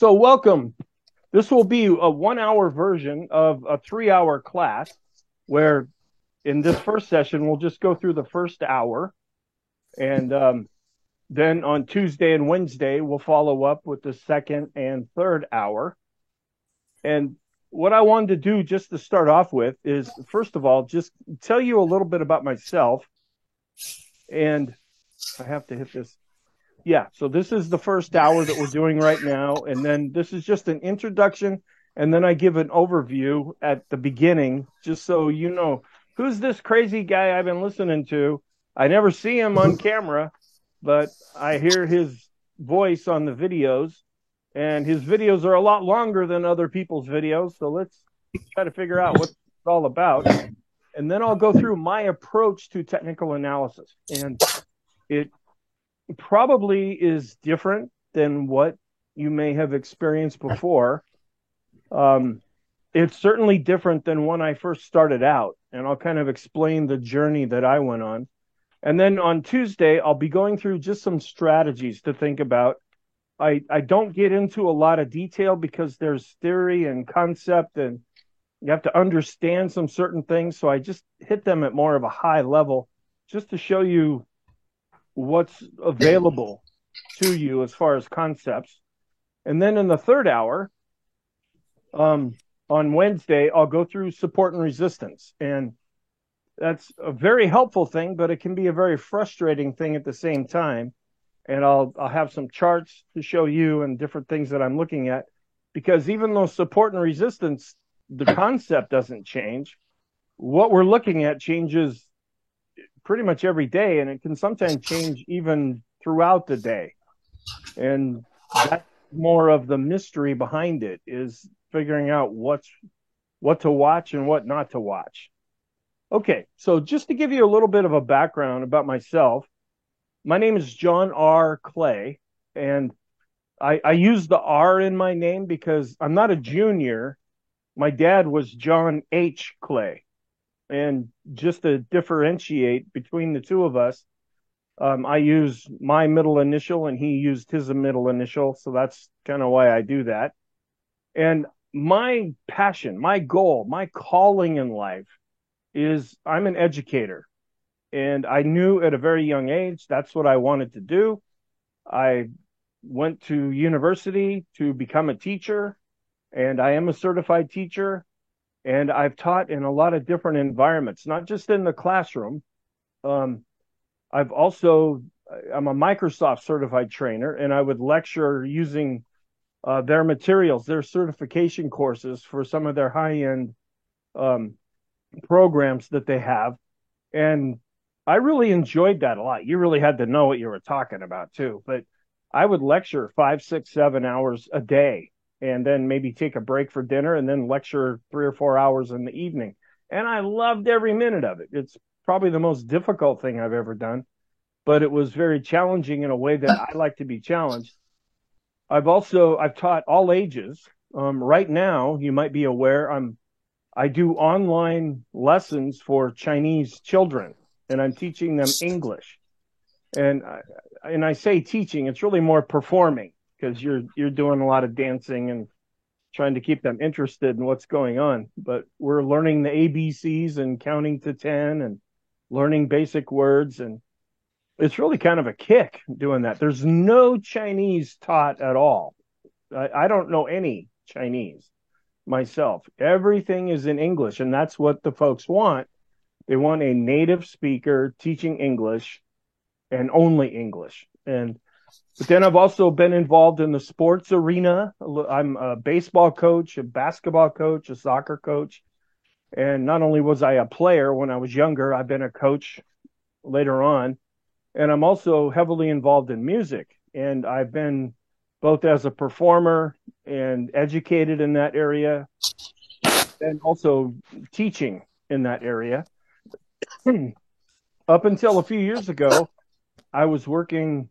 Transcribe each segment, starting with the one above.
So welcome. This will be a 1 hour version of a 3 hour class where in this first session, we'll just go through the first hour. And then on Tuesday and Wednesday, we'll follow up with the second and third hour. And what I wanted to do just to start off with is, first of all, just tell you a little bit about myself. And I have to hit this. Yeah, so this is the first hour that we're doing right now. And then this is just an introduction. And then I give an overview at the beginning, just so you know, who's this crazy guy I've been listening to? I never see him on camera, but I hear his voice on the videos. And his videos are a lot longer than other people's videos. So let's try to figure out what it's all about. And then I'll go through my approach to technical analysis. And it probably is different than what you may have experienced before. It's certainly different than when I first started out, and I'll kind of explain the journey that I went on. And then on Tuesday, I'll be going through just some strategies to think about. I don't get into a lot of detail because there's theory and concept, and you have to understand some certain things. So I just hit them at more of a high level just to show you what's available to you as far as concepts. And then in the third hour, on Wednesday, I'll go through support and resistance. And that's a very helpful thing, but it can be a very frustrating thing at the same time. And I'll have some charts to show you and different things that I'm looking at, because even though support and resistance, the concept doesn't change, what we're looking at changes pretty much every day, and it can sometimes change even throughout the day. And that's more of the mystery behind it, is figuring out what to watch and what not to watch. Okay, so just to give you a little bit of a background about myself, my name is John R. Clay, and I use the R in my name because I'm not a junior. My dad was John H. Clay. And just to differentiate between the two of us, I use my middle initial and he used his middle initial. So that's kind of why I do that. And my passion, my goal, my calling in life is I'm an educator. And I knew at a very young age that's what I wanted to do. I went to university to become a teacher, and I am a certified teacher. And I've taught in a lot of different environments, not just in the classroom. I'm a Microsoft certified trainer, and I would lecture using their materials, their certification courses for some of their high-end programs that they have. And I really enjoyed that a lot. You really had to know what you were talking about too. But I would lecture 5, 6, 7 hours a day, and then maybe take a break for dinner and then lecture 3 or 4 hours in the evening. And I loved every minute of it. It's probably the most difficult thing I've ever done, but it was very challenging in a way that I like to be challenged. I've taught all ages. Right now, you might be aware, I do online lessons for Chinese children, and I'm teaching them English. And I say teaching, it's really more performing, because you're doing a lot of dancing and trying to keep them interested in what's going on. But we're learning the ABCs and counting to 10 and learning basic words. And it's really kind of a kick doing that. There's no Chinese taught at all. I don't know any Chinese myself. Everything is in English, and that's what the folks want. They want a native speaker teaching English and only English. But then I've also been involved in the sports arena. I'm a baseball coach, a basketball coach, a soccer coach. And not only was I a player when I was younger, I've been a coach later on. And I'm also heavily involved in music. And I've been both as a performer and educated in that area, and also teaching in that area. Up until a few years ago, I was working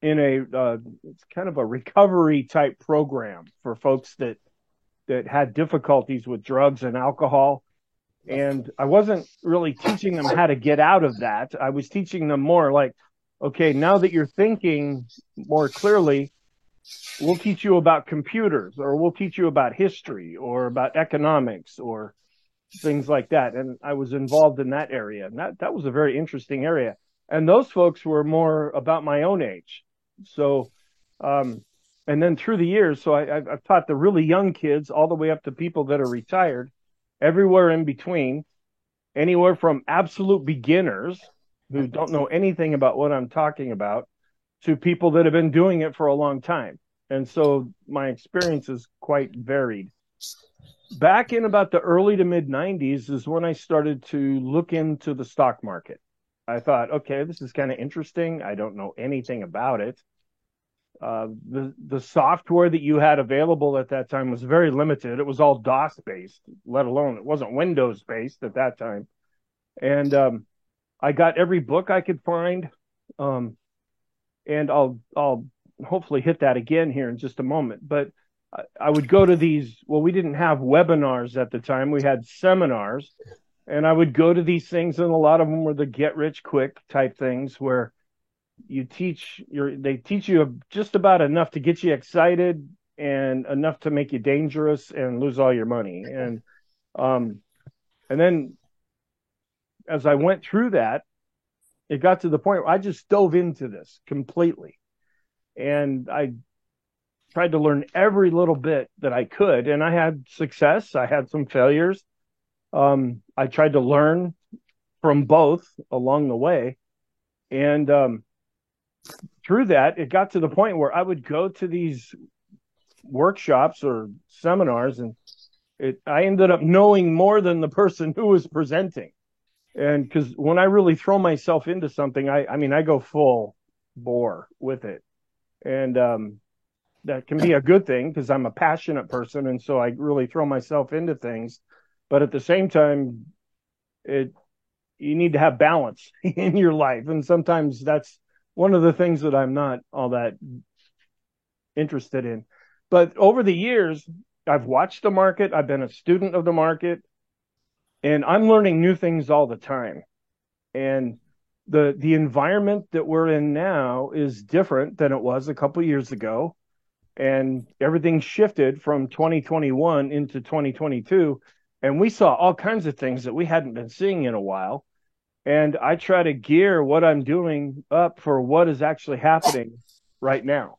in it's kind of a recovery type program for folks that had difficulties with drugs and alcohol. And I wasn't really teaching them how to get out of that. I was teaching them more like, okay, now that you're thinking more clearly, we'll teach you about computers, or we'll teach you about history or about economics or things like that. And I was involved in that area, and that was a very interesting area. And those folks were more about my own age. So, um, and then through the years, so I've taught the really young kids all the way up to people that are retired, everywhere in between, anywhere from absolute beginners who don't know anything about what I'm talking about to people that have been doing it for a long time. And so my experience is quite varied. Back in about the early to mid 90s is when I started to look into the stock market. I thought, okay, this is kind of interesting. I don't know anything about it. The software that you had available at that time was very limited. It was all DOS based, let alone it wasn't Windows based at that time. And I got every book I could find. Um, and I'll hopefully hit that again here in just a moment. But I would go to these. Well, we didn't have webinars at the time. We had seminars, and I would go to these things, and a lot of them were the get rich quick type things where they teach you just about enough to get you excited and enough to make you dangerous and lose all your money. Um, and then as I went through that, it got to the point where I just dove into this completely. And I tried to learn every little bit that I could. And I had success. I had some failures. I tried to learn from both along the way. And through that, it got to the point where I would go to these workshops or seminars, and I ended up knowing more than the person who was presenting. And because when I really throw myself into something, I mean, I go full bore with it. And that can be a good thing because I'm a passionate person. And so I really throw myself into things. But at the same time, you need to have balance in your life. And sometimes that's one of the things that I'm not all that interested in. But over the years, I've watched the market. I've been a student of the market. And I'm learning new things all the time. And the environment that we're in now is different than it was a couple of years ago. And everything shifted from 2021 into 2022. And we saw all kinds of things that we hadn't been seeing in a while. And I try to gear what I'm doing up for what is actually happening right now.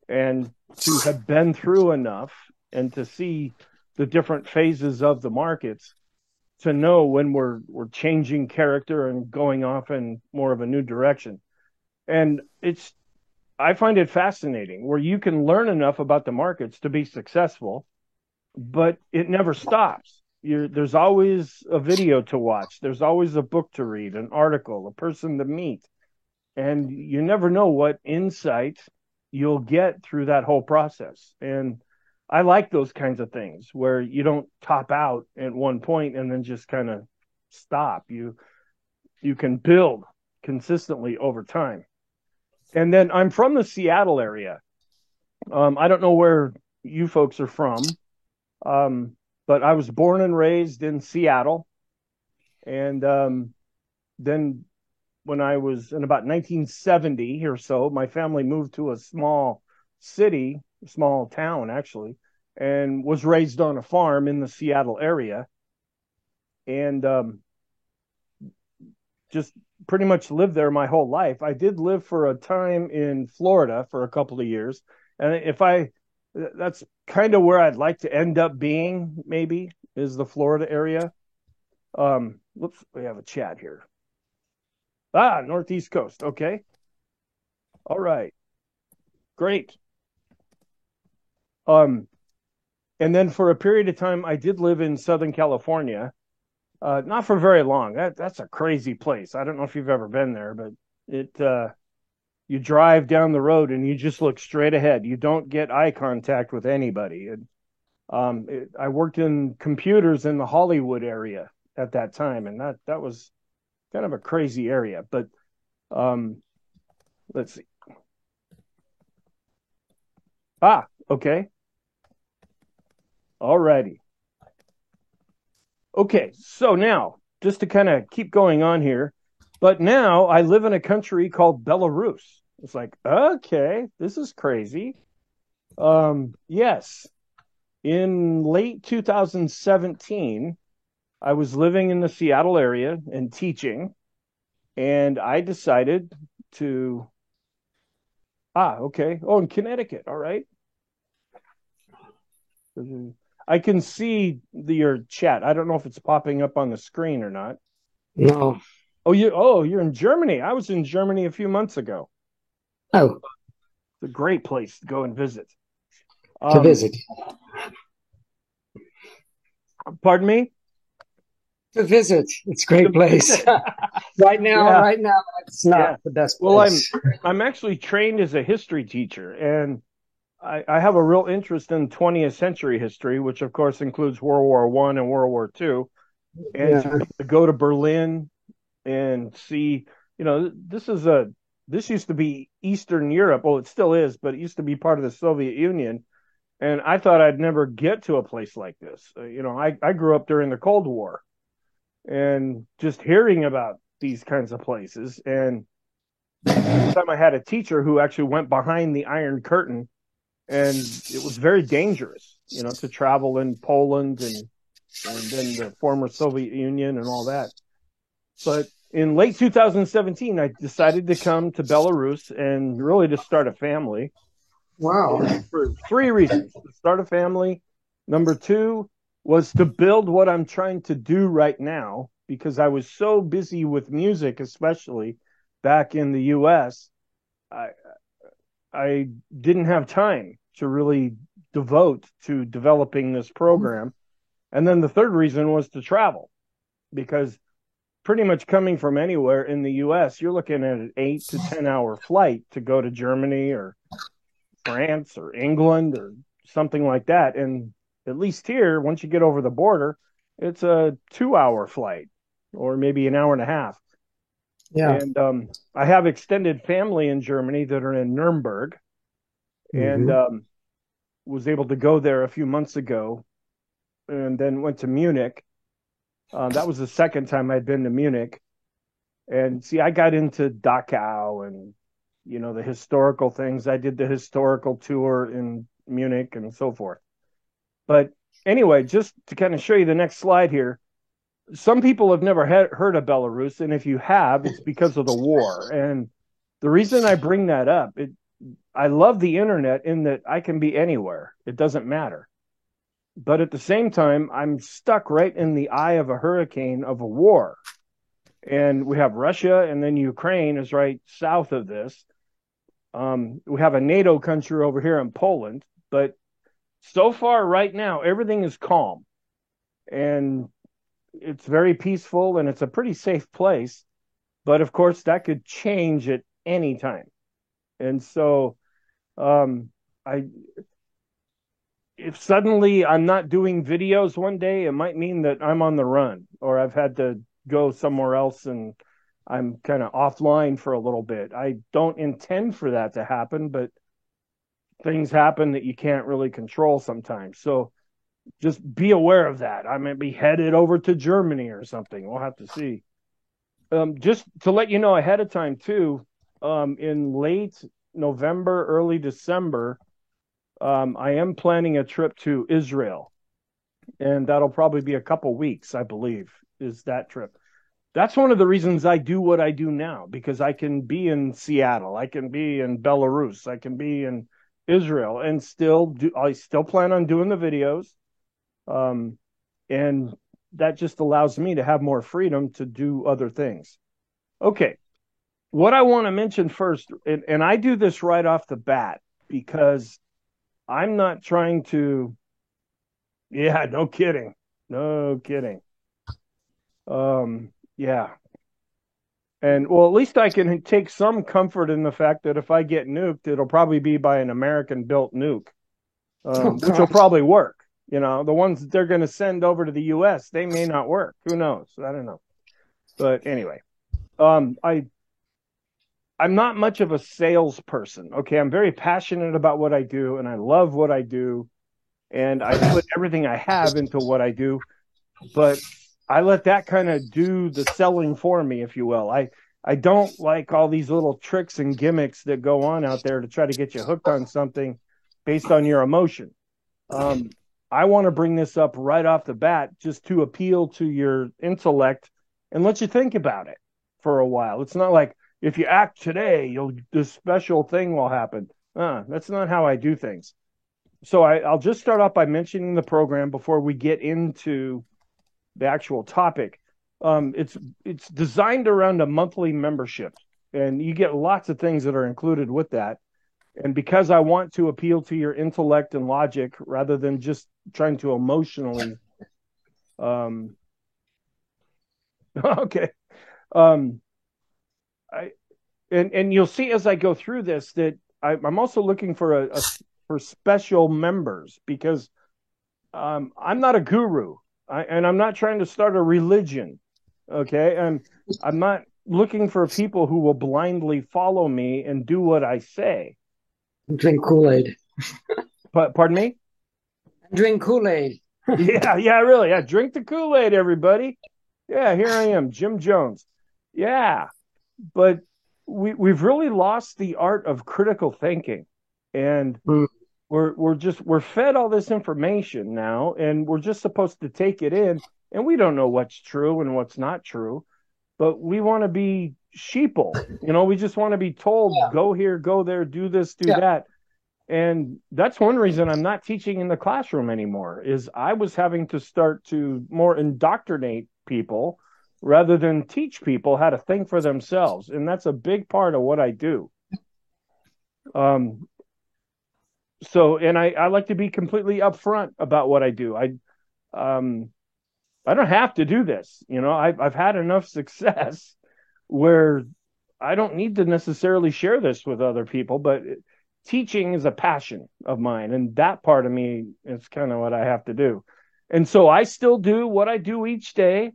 And to have been through enough and to see the different phases of the markets to know when we're changing character and going off in more of a new direction. And I find it fascinating where you can learn enough about the markets to be successful, but it never stops. There's always a video to watch. There's always a book to read, an article, a person to meet. And you never know what insight you'll get through that whole process. And I like those kinds of things where you don't top out at one point and then just kind of stop. You can build consistently over time. And then I'm from the Seattle area. I don't know where you folks are from, but I was born and raised in Seattle. And then when I was in about 1970 or so, my family moved to a small city, small town actually, and was raised on a farm in the Seattle area. And just pretty much lived there my whole life. I did live for a time in Florida for a couple of years. And that's kind of where I'd like to end up being, maybe, is the Florida area. Whoops, we have a chat here. Northeast coast. Okay. All right. Great. And then for a period of time, I did live in Southern California. Not for very long. That's a crazy place. I don't know if you've ever been there, but you drive down the road and you just look straight ahead. You don't get eye contact with anybody. I worked in computers in the Hollywood area at that time, and that was kind of a crazy area. But let's see. Okay. All righty. Okay, so now, just to kind of keep going on here, but now I live in a country called Belarus. It's like, okay, this is crazy. Yes. In late 2017, I was living in the Seattle area and teaching, and I decided to, okay. Oh, in Connecticut. All right. I can see your chat. I don't know if it's popping up on the screen or not. No. You're in Germany. I was in Germany a few months ago. Oh, It's a great place to go and visit. to Um, visit. Pardon me? To visit. It's a great To place. visit. Yeah, Right now, it's not yeah. the best Well, place. I'm actually trained as a history teacher, and I have a real interest in 20th century history, which of course includes World War One and World War Two. And to Yeah. be able to go to Berlin and see, this used to be Eastern Europe. Well, it still is, but it used to be part of the Soviet Union. And I thought I'd never get to a place like this. I grew up during the Cold War, and just hearing about these kinds of places. And one time I had a teacher who actually went behind the Iron Curtain, and it was very dangerous, to travel in Poland and then the former Soviet Union and all that. But in late 2017, I decided to come to Belarus and really to start a family Wow. for three reasons: to start a family. Number two was to build what I'm trying to do right now, because I was so busy with music, especially back in the US. I, I didn't have time to really devote to developing this program. And then the third reason was to travel, because pretty much coming from anywhere in the US, you're looking at an 8 to 10 hour flight to go to Germany or France or England or something like that. And at least here, once you get over the border, it's a 2 hour flight or maybe an hour and a half. Yeah. And I have extended family in Germany that are in Nuremberg, and Hmm. was able to go there a few months ago, and then went to Munich. That was the second time I'd been to Munich. And see, I got into Dachau and, the historical things. I did the historical tour in Munich and so forth. But anyway, just to kind of show you the next slide here, some people have never heard of Belarus. And if you have, it's because of the war. And the reason I bring that up, I love the internet in that I can be anywhere, it doesn't matter. But at the same time, I'm stuck right in the eye of a hurricane of a war. And we have Russia, and then Ukraine is right south of this. We have a NATO country over here in Poland, but so far right now, everything is calm and it's very peaceful and it's a pretty safe place. But of course, that could change at any time. And so, um, I if suddenly I'm not doing videos one day, it might mean that I'm on the run or I've had to go somewhere else and I'm kind of offline for a little bit. I don't intend for that to happen, but things happen that you can't really control sometimes. So just be aware of that. I might be headed over to Germany or something. We'll have to see. Just to let you know ahead of time, too, in late November, early December, I am planning a trip to Israel, and that'll probably be a couple weeks, I believe, is that trip. That's one of the reasons I do what I do now, because I can be in Seattle, I can be in Belarus, I can be in Israel, and I still plan on doing the videos. Um, and that just allows me to have more freedom to do other things. Okay. What I want to mention first, and I do this right off the bat because I'm not trying to, yeah, no kidding. No kidding. Yeah. And well, at least I can take some comfort in the fact that if I get nuked, it'll probably be by an American built nuke, Oh, which will God. probably work. The ones that they're going to send over to the US, they may not work. Who knows? I don't know. But anyway, um, I I'm not much of a salesperson. Okay, I'm very passionate about what I do, and I love what I do, and I put everything I have into what I do. But I let that kind of do the selling for me, if you will. I don't like all these little tricks and gimmicks that go on out there to try to get you hooked on something based on your emotion. I want to bring this up right off the bat just to appeal to your intellect and let you think about it for a while. It's not like if you act today, this special thing will happen. That's not how I do things. So I'll just start off by mentioning the program before we get into the actual topic. It's designed around a monthly membership, and you get lots of things that are included with that. And because I want to appeal to your intellect and logic rather than just trying to emotionally, okay, and you'll see as I go through this that I'm also looking for for special members because I'm not a guru, and I'm not trying to start a religion. Okay, and I'm not looking for people who will blindly follow me and do what I say. Drink Kool-Aid. But pardon me? Drink Kool-Aid. yeah, really. Yeah, drink the Kool-Aid, everybody. Yeah, here I am, Jim Jones. Yeah, but we've really lost the art of critical thinking, and we're fed all this information now, and we're just supposed to take it in, and we don't know what's true and what's not true, but we want to be sheeple. We just want to be told, go here, go there, do this, do that. And that's one reason I'm not teaching in the classroom anymore, is I was having to start to more indoctrinate people rather than teach people how to think for themselves. And that's a big part of what I do. So, and I like to be completely upfront about what I do. I don't have to do this. I've had enough success where I don't need to necessarily share this with other people, but teaching is a passion of mine. And that part of me is kind of what I have to do. And so I still do what I do each day.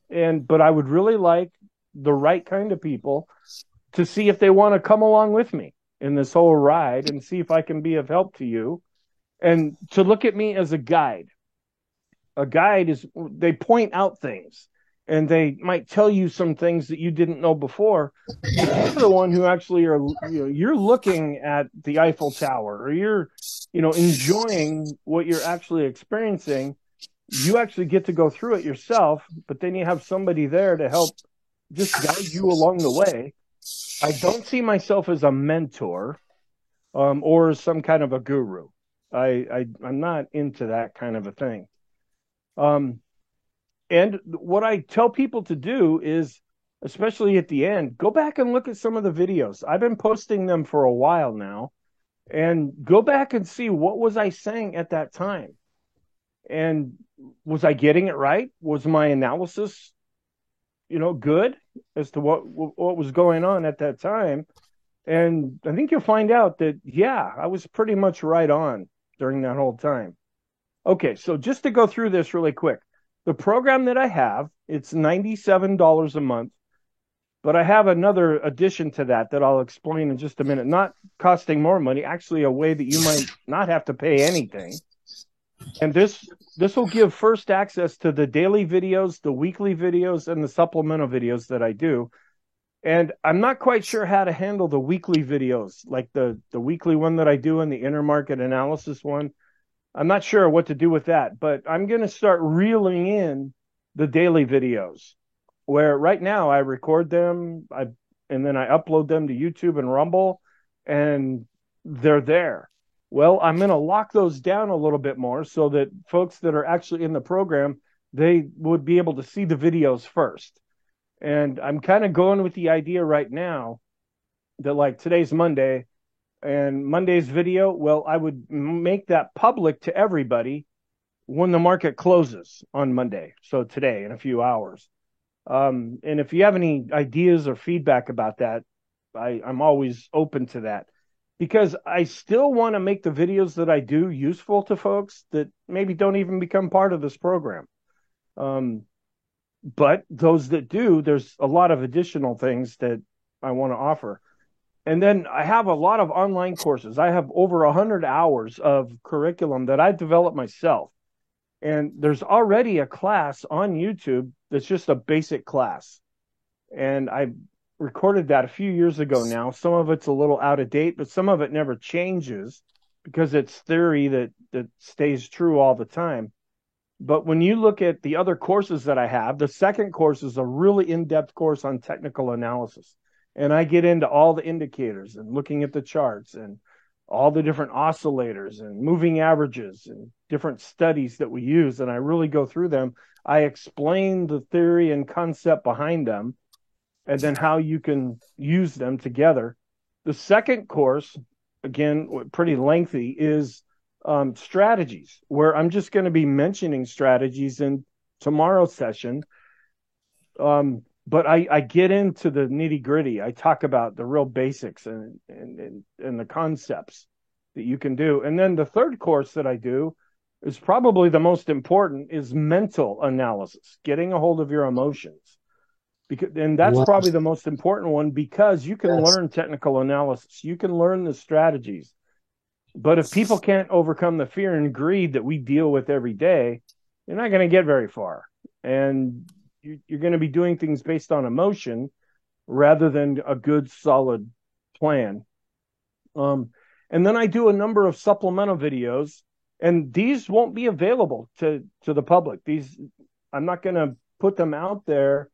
But I would really like the right kind of people to see if they want to come along with me in this whole ride and see if I can be of help to you, and to look at me as a guide. A guide is, they point out things and they might tell you some things that you didn't know before. But you're the one who actually you're looking at the Eiffel Tower, or you're, enjoying what you're actually experiencing. You actually get to go through it yourself, but then you have somebody there to help just guide you along the way. I don't see myself as a mentor, or some kind of a guru. I'm not into that kind of a thing. And what I tell people to do is, especially at the end, go back and look at some of the videos. I've been posting them for a while now, and go back and see, what was I saying at that time? And was I getting it right? Was my analysis, good as to what was going on at that time? And I think you'll find out that, yeah, I was pretty much right on during that whole time. Okay, so just to go through this really quick, the program that I have, it's $97 a month, but I have another addition to that I'll explain in just a minute. Not costing more money, actually a way that you might not have to pay anything. And this will give first access to the daily videos, the weekly videos, and the supplemental videos that I do. And I'm not quite sure how to handle the weekly videos, like the weekly one that I do and the intermarket analysis one. I'm not sure what to do with that, but I'm going to start reeling in the daily videos, where right now I record them, and then I upload them to YouTube and Rumble, and they're there. Well, I'm going to lock those down a little bit more so that folks that are actually in the program, they would be able to see the videos first. And I'm kind of going with the idea right now that, like, today's Monday, and Monday's video, well, I would make that public to everybody when the market closes on Monday. So today, in a few hours. And if you have any ideas or feedback about that, I'm always open to that, because I still want to make the videos that I do useful to folks that maybe don't even become part of this program. But those that do, there's a lot of additional things that I want to offer. And then I have a lot of online courses. I have over 100 hours of curriculum that I've developed myself. And there's already a class on YouTube that's just a basic class. And I recorded that a few years ago now. Some of it's a little out of date, but some of it never changes because it's theory that stays true all the time. But when you look at the other courses that I have, the second course is a really in-depth course on technical analysis. And I get into all the indicators and looking at the charts and all the different oscillators and moving averages and different studies that we use. And I really go through them. I explain the theory and concept behind them and then how you can use them together. The second course, again, pretty lengthy, is strategies, where I'm just going to be mentioning strategies in tomorrow's session. But I get into the nitty gritty. I talk about the real basics and the concepts that you can do. And then the third course that I do is probably the most important, is mental analysis, getting a hold of your emotions. And that's probably the most important one, because you can learn technical analysis. You can learn the strategies. But if people can't overcome the fear and greed that we deal with every day, you're not going to get very far. And you're going to be doing things based on emotion rather than a good, solid plan. And then I do a number of supplemental videos, and these won't be available to the public. I'm not going to put them out there.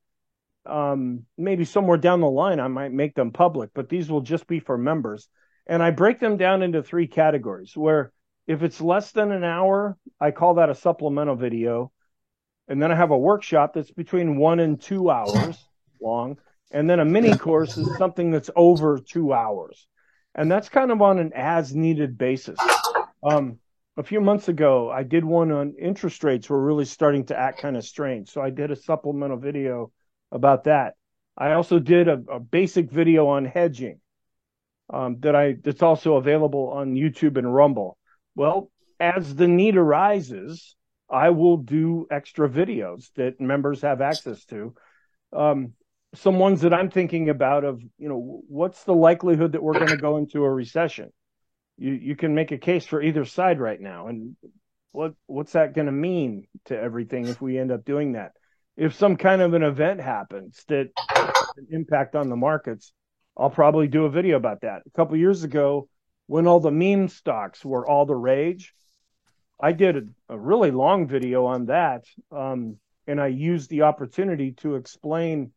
Maybe somewhere down the line, I might make them public, but these will just be for members. And I break them down into 3 categories, where if it's less than an hour, I call that a supplemental video. And then I have a workshop that's between 1 and 2 hours long. And then a mini course is something that's over 2 hours. And that's kind of on an as needed basis. A few months ago, I did one on interest rates were really starting to act kind of strange. So I did a supplemental video about that. I also did a basic video on hedging that's also available on YouTube and Rumble. Well, as the need arises, I will do extra videos that members have access to. Some ones that I'm thinking about of, what's the likelihood that we're going to go into a recession? You can make a case for either side right now. And what's that going to mean to everything if we end up doing that? If some kind of an event happens that has an impact on the markets, I'll probably do a video about that. A couple of years ago, when all the meme stocks were all the rage, I did a really long video on that. And I used the opportunity to explain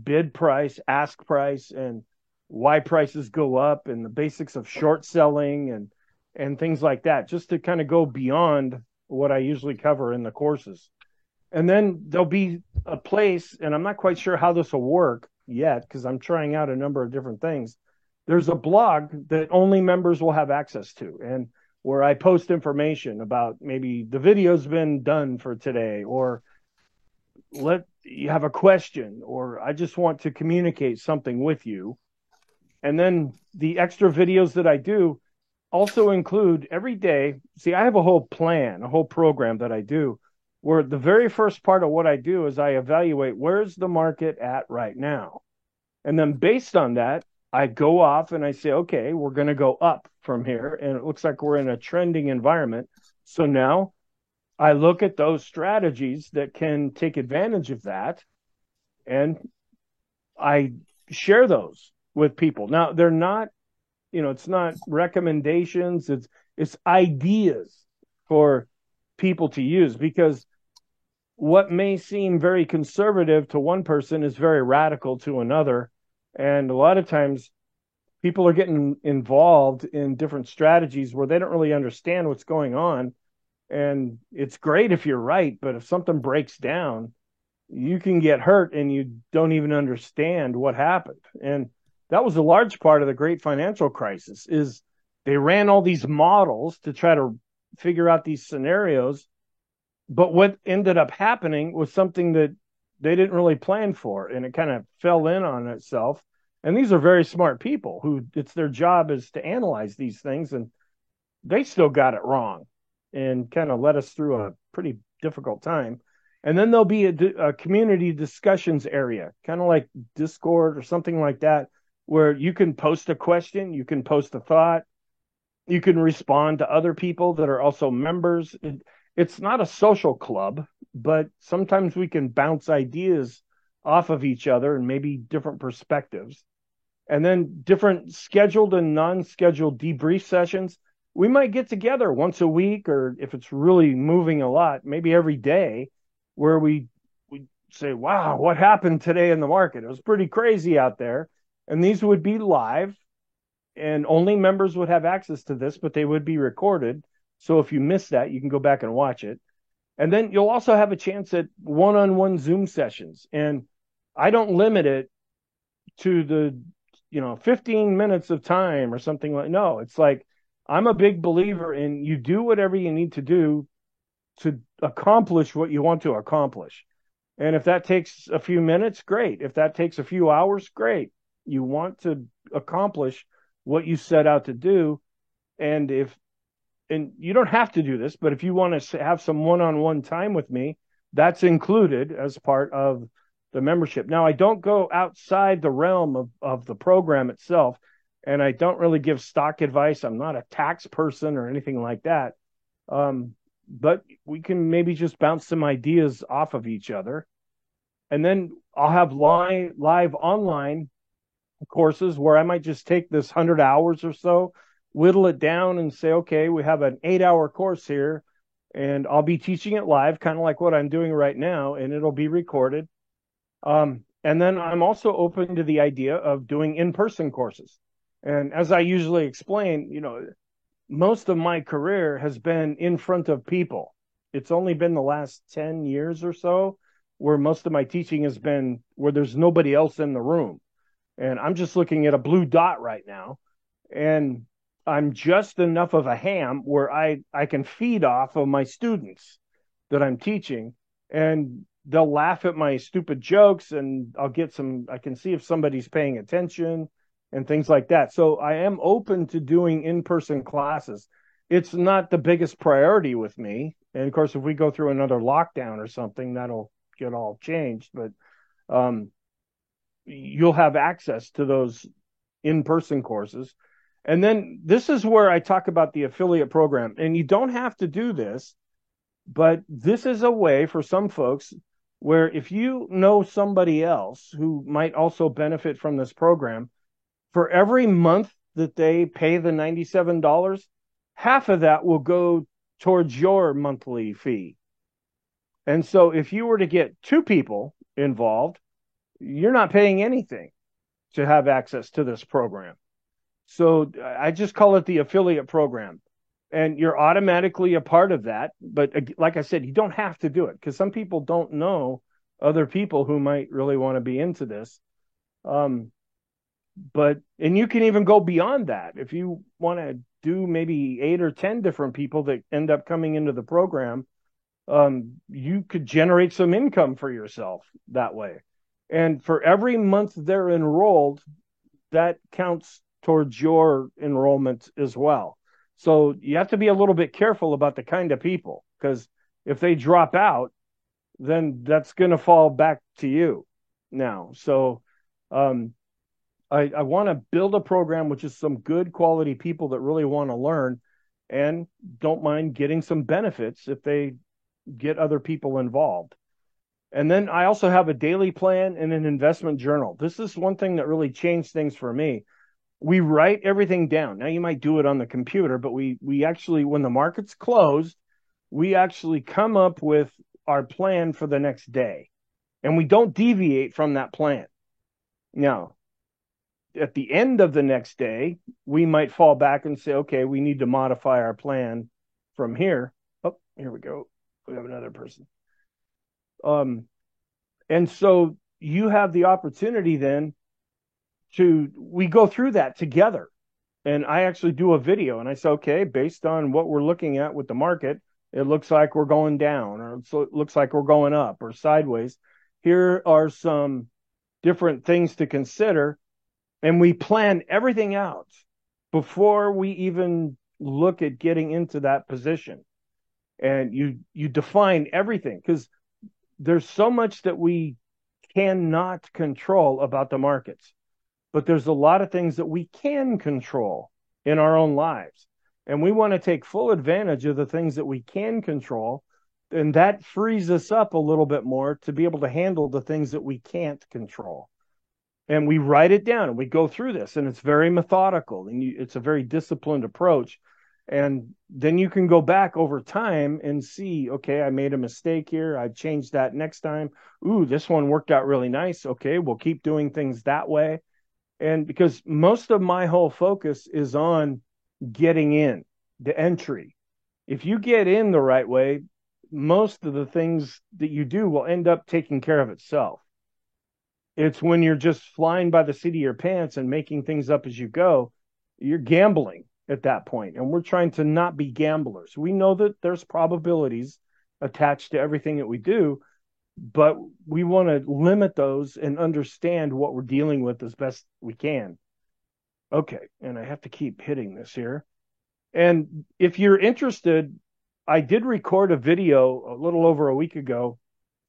bid price, ask price, and why prices go up, and the basics of short selling and things like that, just to kind of go beyond what I usually cover in the courses. And then there'll be a place, and I'm not quite sure how this will work yet, because I'm trying out a number of different things. There's a blog that only members will have access to, and where I post information about maybe the video's been done for today, or you have a question, or I just want to communicate something with you. And then the extra videos that I do also include every day. See, I have a whole plan, a whole program that I do, where the very first part of what I do is I evaluate where's the market at right now. And then based on that, I go off and I say, okay, we're going to go up from here. And it looks like we're in a trending environment. So now I look at those strategies that can take advantage of that, and I share those with people. Now, they're not, it's not recommendations. It's ideas for people to use, because what may seem very conservative to one person is very radical to another. And a lot of times people are getting involved in different strategies where they don't really understand what's going on. And it's great if you're right, but if something breaks down, you can get hurt and you don't even understand what happened. And that was a large part of the great financial crisis, is they ran all these models to try to figure out these scenarios. But what ended up happening was something that they didn't really plan for, and it kind of fell in on itself. And these are very smart people who it's their job is to analyze these things, and they still got it wrong and kind of led us through a pretty difficult time. And then there'll be a community discussions area, kind of like Discord or something like that, where you can post a question, you can post a thought, you can respond to other people that are also members. It's not a social club, but sometimes we can bounce ideas off of each other and maybe different perspectives. And then different scheduled and non-scheduled debrief sessions we might get together once a week, or if it's really moving a lot, maybe every day, where we say, wow, what happened today in the market? It was pretty crazy out there. And these would be live, and only members would have access to this, but they would be recorded. So if you miss that, you can go back and watch it. And then you'll also have a chance at one-on-one Zoom sessions. And I don't limit it to the 15 minutes of time or something like. No, it's like, I'm a big believer in, you do whatever you need to do to accomplish what you want to accomplish. And if that takes a few minutes, great. If that takes a few hours, great. You want to accomplish what you set out to do. And you don't have to do this, but if you want to have some one-on-one time with me, that's included as part of the membership. Now, I don't go outside the realm of the program itself, and I don't really give stock advice. I'm not a tax person or anything like that. But we can maybe just bounce some ideas off of each other. And then I'll have live online courses where I might just take this 100 hours or so, whittle it down and say, okay, we have an 8-hour course here, and I'll be teaching it live, kind of like what I'm doing right now, and it'll be recorded. And then I'm also open to the idea of doing in-person courses. And as I usually explain, most of my career has been in front of people. It's only been the last 10 years or so where most of my teaching has been where there's nobody else in the room. And I'm just looking at a blue dot right now. And I'm just enough of a ham where I can feed off of my students that I'm teaching, and they'll laugh at my stupid jokes, and I can see if somebody's paying attention and things like that. So I am open to doing in-person classes. It's not the biggest priority with me. And of course, if we go through another lockdown or something, that'll get all changed. But you'll have access to those in-person courses. And then this is where I talk about the affiliate program. And you don't have to do this, but this is a way for some folks where if you know somebody else who might also benefit from this program, for every month that they pay the $97, half of that will go towards your monthly fee. And so if you were to get 2 people involved, you're not paying anything to have access to this program. So I just call it the affiliate program. And you're automatically a part of that. But like I said, you don't have to do it, because some people don't know other people who might really want to be into this. And you can even go beyond that. If you want to do maybe 8 or 10 different people that end up coming into the program, you could generate some income for yourself that way. And for every month they're enrolled, that counts towards your enrollment as well. So you have to be a little bit careful about the kind of people, because if they drop out, then that's going to fall back to you now. So I want to build a program which is some good quality people that really want to learn and don't mind getting some benefits if they get other people involved. And then I also have a daily plan and an investment journal. This is one thing that really changed things for me. We write everything down. Now, you might do it on the computer, but we actually, when the market's closed, we actually come up with our plan for the next day. And we don't deviate from that plan. Now, at the end of the next day, we might fall back and say, okay, we need to modify our plan from here. Oh, here we go. We have another person. And so you have the opportunity then we go through that together. And I actually do a video and I say, okay, based on what we're looking at with the market, it looks like we're going down, or it looks like we're going up or sideways. Here are some different things to consider. And we plan everything out before we even look at getting into that position. And you define everything, because there's so much that we cannot control about the markets. But there's a lot of things that we can control in our own lives. And we want to take full advantage of the things that we can control. And that frees us up a little bit more to be able to handle the things that we can't control. And we write it down and we go through this, and it's very methodical, and it's a very disciplined approach. And then you can go back over time and see, okay, I made a mistake here. I changed that next time. Ooh, this one worked out really nice. Okay, we'll keep doing things that way. And because most of my whole focus is on getting in, the entry. If you get in the right way, most of the things that you do will end up taking care of itself. It's when you're just flying by the seat of your pants and making things up as you go, you're gambling at that point. And we're trying to not be gamblers. We know that there's probabilities attached to everything that we do, but we want to limit those and understand what we're dealing with as best we can. Okay, and I have to keep hitting this here. And if you're interested, I did record a video a little over a week ago.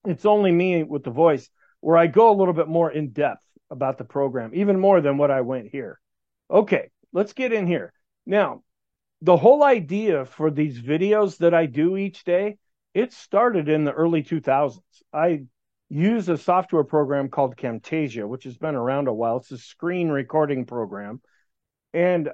It's only me with the voice, where I go a little bit more in depth about the program, even more than what I went here. Okay, let's get in here. Now, the whole idea for these videos that I do each day, it started in the early 2000s. I use a software program called Camtasia, which has been around a while. It's a screen recording program. And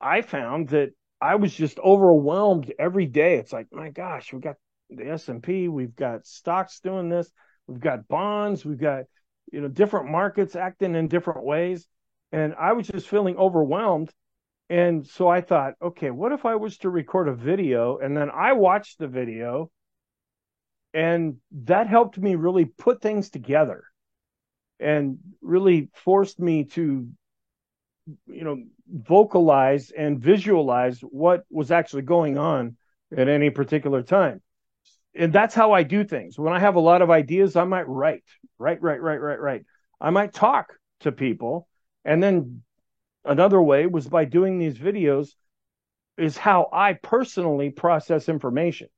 I found that I was just overwhelmed every day. It's like, my gosh, we've got the S&P, we've got stocks doing this, we've got bonds, we've got, different markets acting in different ways. And I was just feeling overwhelmed. And so I thought, okay, what if I was to record a video and then I watched the video, and that helped me really put things together and really forced me to, vocalize and visualize what was actually going on at any particular time. And that's how I do things. When I have a lot of ideas, I might write. I might talk to people. And then another way was by doing these videos is how I personally process information.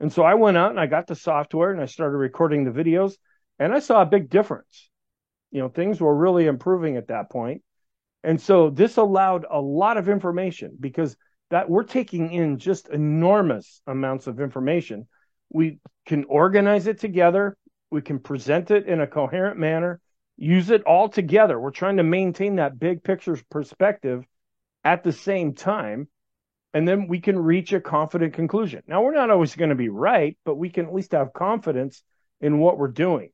And so I went out and I got the software and I started recording the videos, and I saw a big difference. Things were really improving at that point. And so this allowed a lot of information, because that we're taking in just enormous amounts of information. We can organize it together. We can present it in a coherent manner, use it all together. We're trying to maintain that big picture perspective at the same time. And then we can reach a confident conclusion. Now, we're not always going to be right, but we can at least have confidence in what we're doing.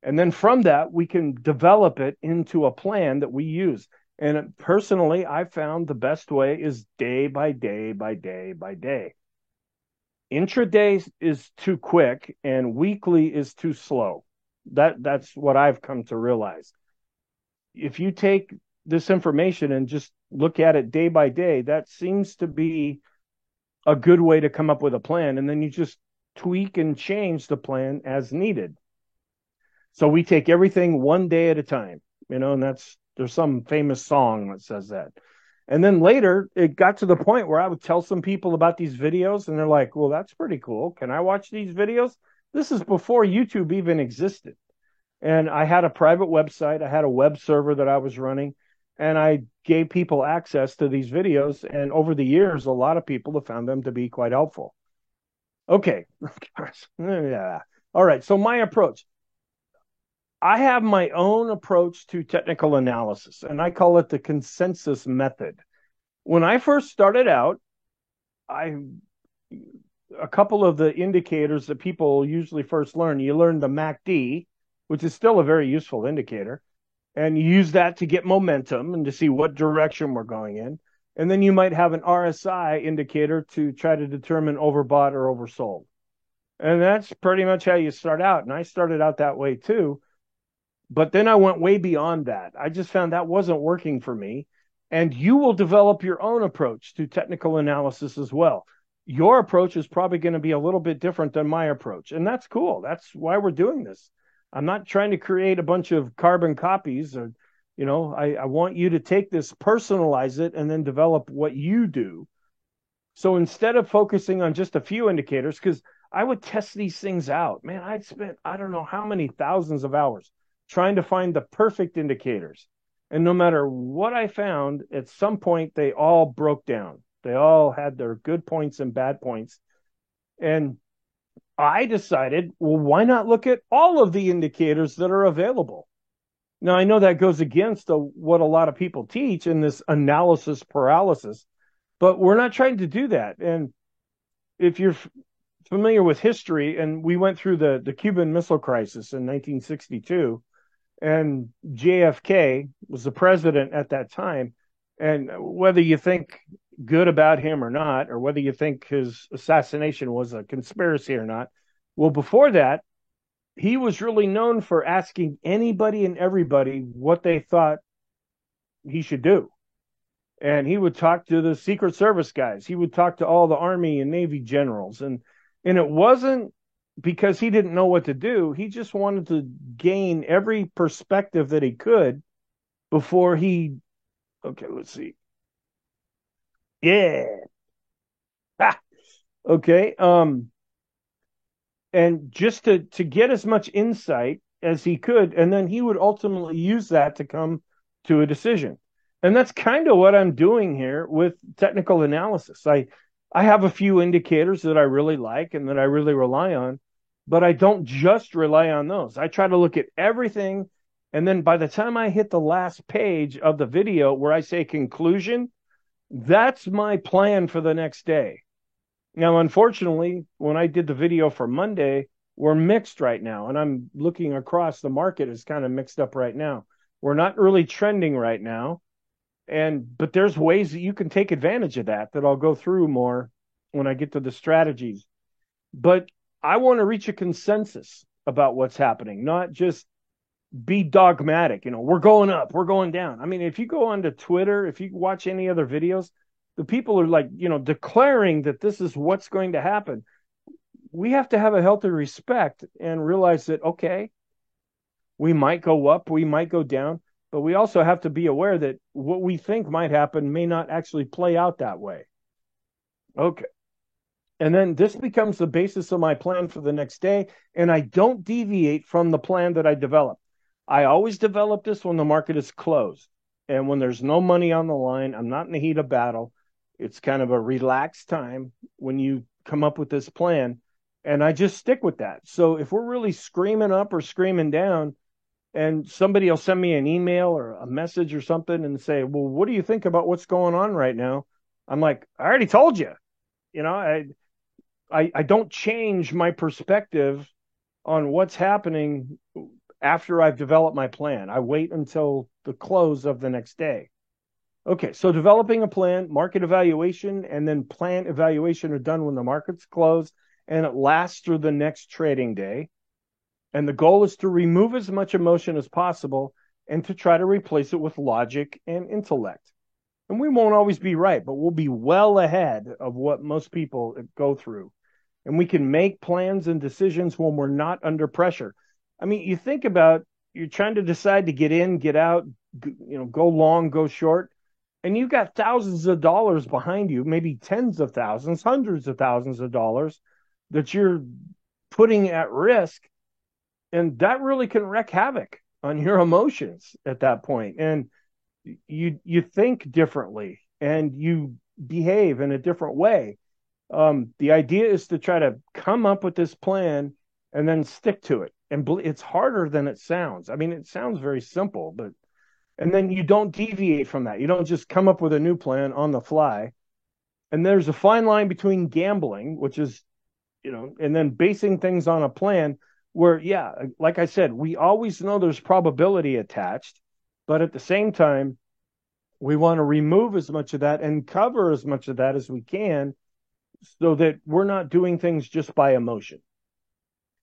And then from that, we can develop it into a plan that we use. And personally, I found the best way is day by day by day by day. Intraday is too quick and weekly is too slow. That's what I've come to realize. If you take this information and just look at it day by day, that seems to be a good way to come up with a plan. And then you just tweak and change the plan as needed. So we take everything one day at a time, and there's some famous song that says that. And then later it got to the point where I would tell some people about these videos and they're like, well, that's pretty cool. Can I watch these videos? This is before YouTube even existed. And I had a private website. I had a web server that I was running, and I gave people access to these videos. And over the years, a lot of people have found them to be quite helpful. Okay. Yeah. All right. So my approach. I have my own approach to technical analysis, and I call it the consensus method. When I first started out, a couple of the indicators that people usually first learn, you learn the MACD, which is still a very useful indicator, and you use that to get momentum and to see what direction we're going in. And then you might have an RSI indicator to try to determine overbought or oversold. And that's pretty much how you start out. And I started out that way too. But then I went way beyond that. I just found that wasn't working for me. And you will develop your own approach to technical analysis as well. Your approach is probably going to be a little bit different than my approach. And that's cool. That's why we're doing this. I'm not trying to create a bunch of carbon copies. Or, I want you to take this, personalize it, and then develop what you do. So instead of focusing on just a few indicators, because I would test these things out, man, I'd spent, I don't know how many thousands of hours trying to find the perfect indicators. And no matter what I found, at some point, they all broke down. They all had their good points and bad points. And I decided, well, why not look at all of the indicators that are available? Now, I know that goes against what a lot of people teach in this analysis paralysis. But we're not trying to do that. And if you're familiar with history, and we went through the Cuban Missile Crisis in 1962, and JFK was the president at that time. And whether you think good about him or not, or whether you think his assassination was a conspiracy or not, well, before that, he was really known for asking anybody and everybody what they thought he should do. And he would talk to the Secret Service guys. He would talk to all the Army and Navy generals. And it wasn't because he didn't know what to do. He just wanted to gain every perspective that he could before he. Okay, let's see. Yeah. Ah, okay. And just to get as much insight as he could, and then he would ultimately use that to come to a decision. And that's kind of what I'm doing here with technical analysis. I have a few indicators that I really like and that I really rely on, but I don't just rely on those. I try to look at everything. And then by the time I hit the last page of the video where I say conclusion, that's my plan for the next day. Now, unfortunately, when I did the video for Monday, we're mixed right now. And I'm looking across, the market is kind of mixed up right now. We're not really trending right now. But there's ways that you can take advantage of that I'll go through more when I get to the strategies. But I want to reach a consensus about what's happening, not just be dogmatic. We're going up, we're going down. I mean, if you go onto Twitter, if you watch any other videos, the people are like, declaring that this is what's going to happen. We have to have a healthy respect and realize that, okay, we might go up, we might go down, but we also have to be aware that what we think might happen may not actually play out that way. Okay. And then this becomes the basis of my plan for the next day. And I don't deviate from the plan that I developed. I always develop this when the market is closed and when there's no money on the line. I'm not in the heat of battle. It's kind of a relaxed time when you come up with this plan. And I just stick with that. So if we're really screaming up or screaming down, and somebody will send me an email or a message or something and say, well, what do you think about what's going on right now? I'm like, I already told you. I don't change my perspective on what's happening after I've developed my plan. I wait until the close of the next day. Okay, so developing a plan, market evaluation, and then plan evaluation are done when the market's closed and it lasts through the next trading day. And the goal is to remove as much emotion as possible and to try to replace it with logic and intellect. And we won't always be right, but we'll be well ahead of what most people go through. And we can make plans and decisions when we're not under pressure. I mean, you think about, you're trying to decide to get in, get out, go long, go short, and you've got thousands of dollars behind you, maybe tens of thousands, hundreds of thousands of dollars that you're putting at risk. And that really can wreak havoc on your emotions at that point. And you think differently and you behave in a different way. The idea is to try to come up with this plan and then stick to it. And it's harder than it sounds. I mean, it sounds very simple, and then you don't deviate from that. You don't just come up with a new plan on the fly. And there's a fine line between gambling, which is, and then basing things on a plan where, yeah, like I said, we always know there's probability attached, but at the same time, we want to remove as much of that and cover as much of that as we can so that we're not doing things just by emotion.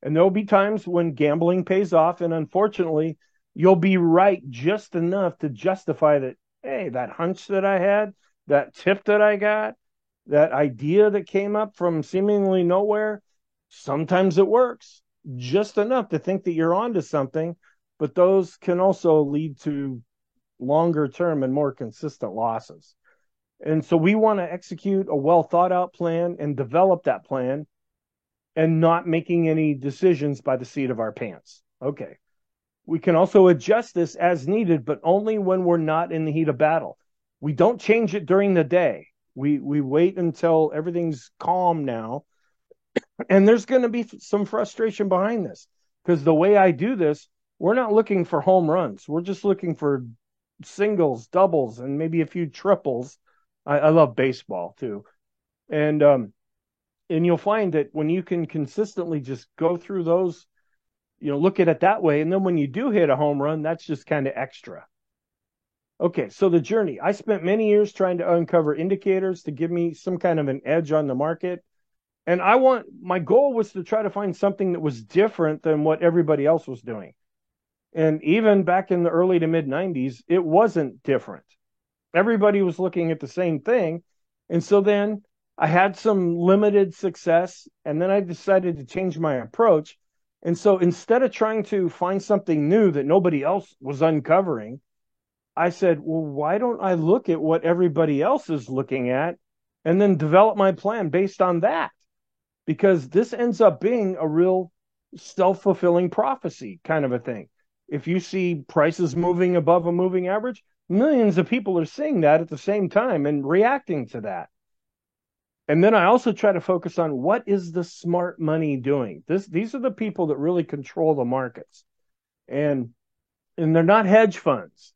And there'll be times when gambling pays off, and unfortunately, you'll be right just enough to justify that, hey, that hunch that I had, that tip that I got, that idea that came up from seemingly nowhere, sometimes it works just enough to think that you're onto something, but those can also lead to longer term and more consistent losses. And so we want to execute a well thought out plan and develop that plan and not making any decisions by the seat of our pants. Okay. We can also adjust this as needed, but only when we're not in the heat of battle. We don't change it during the day. We wait until everything's calm now. And there's going to be some frustration behind this because the way I do this, we're not looking for home runs. We're just looking for singles, doubles, and maybe a few triples I love baseball too. And and you'll find that when you can consistently just go through those, look at it that way, and then when you do hit a home run, that's just kind of extra. Okay, so the journey. I spent many years trying to uncover indicators to give me some kind of an edge on the market. And my goal was to try to find something that was different than what everybody else was doing. And even back in the early to mid 90s, it wasn't different. Everybody was looking at the same thing. And so then I had some limited success, and then I decided to change my approach. And so instead of trying to find something new that nobody else was uncovering, I said, well, why don't I look at what everybody else is looking at and then develop my plan based on that? Because this ends up being a real self-fulfilling prophecy kind of a thing. If you see prices moving above a moving average, millions of people are seeing that at the same time and reacting to that. And then I also try to focus on what is the smart money doing? These are the people that really control the markets. And they're not hedge funds.